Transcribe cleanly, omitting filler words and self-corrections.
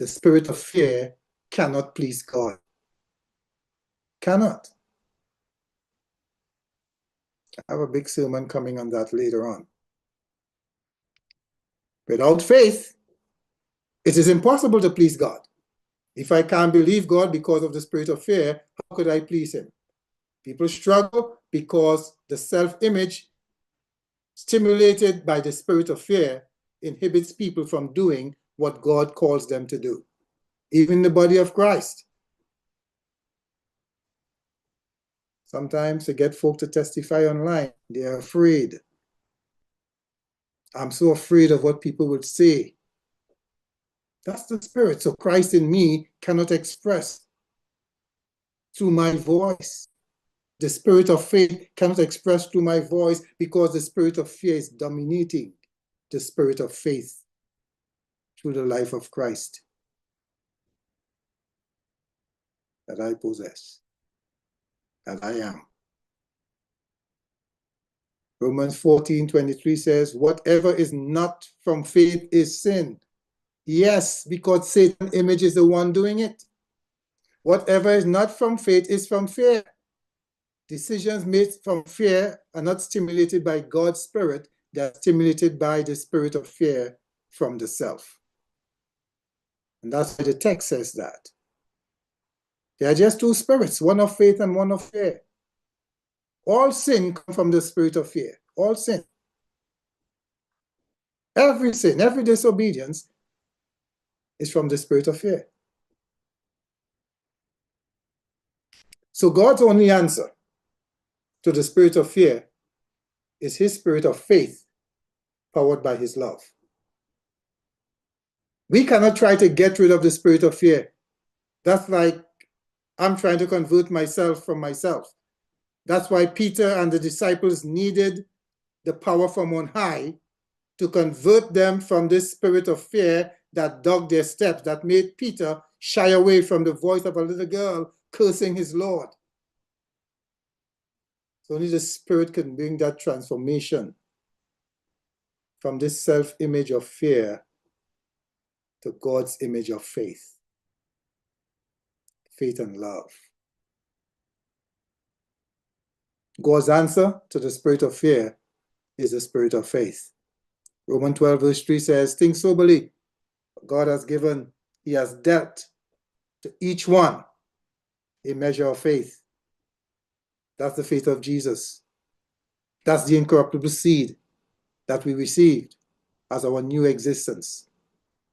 the spirit of fear cannot please God. Cannot. I have a big sermon coming on that later on. Without faith, it is impossible to please God. If I can't believe God because of the spirit of fear, how could I please him? People struggle because the self-image stimulated by the spirit of fear inhibits people from doing what God calls them to do. Even the body of Christ. Sometimes to get folk to testify online, they're afraid. I'm so afraid of what people would say. That's the spirit. So Christ in me cannot express through my voice. The spirit of faith cannot express through my voice because the spirit of fear is dominating the spirit of faith through the life of Christ that I possess, that I am. Romans 14:23 says, whatever is not from faith is sin. Yes, because Satan's image is the one doing it. Whatever is not from faith is from fear. Decisions made from fear are not stimulated by God's spirit. They are stimulated by the spirit of fear from the self. And that's why the text says that. There are just two spirits, one of faith and one of fear. All sin comes from the spirit of fear. All sin. Every sin, every disobedience is from the spirit of fear. So God's only answer to the spirit of fear is his spirit of faith, powered by his love. We cannot try to get rid of the spirit of fear. That's like I'm trying to convert myself from myself. That's why Peter and the disciples needed the power from on high to convert them from this spirit of fear that dogged their steps, that made Peter shy away from the voice of a little girl cursing his Lord. So only the Spirit can bring that transformation from this self-image of fear to God's image of faith. Faith and love. God's answer to the spirit of fear is the spirit of faith. Romans 12 verse 3 says, think soberly. God has given, he has dealt to each one a measure of faith. That's the faith of Jesus. That's the incorruptible seed that we received as our new existence.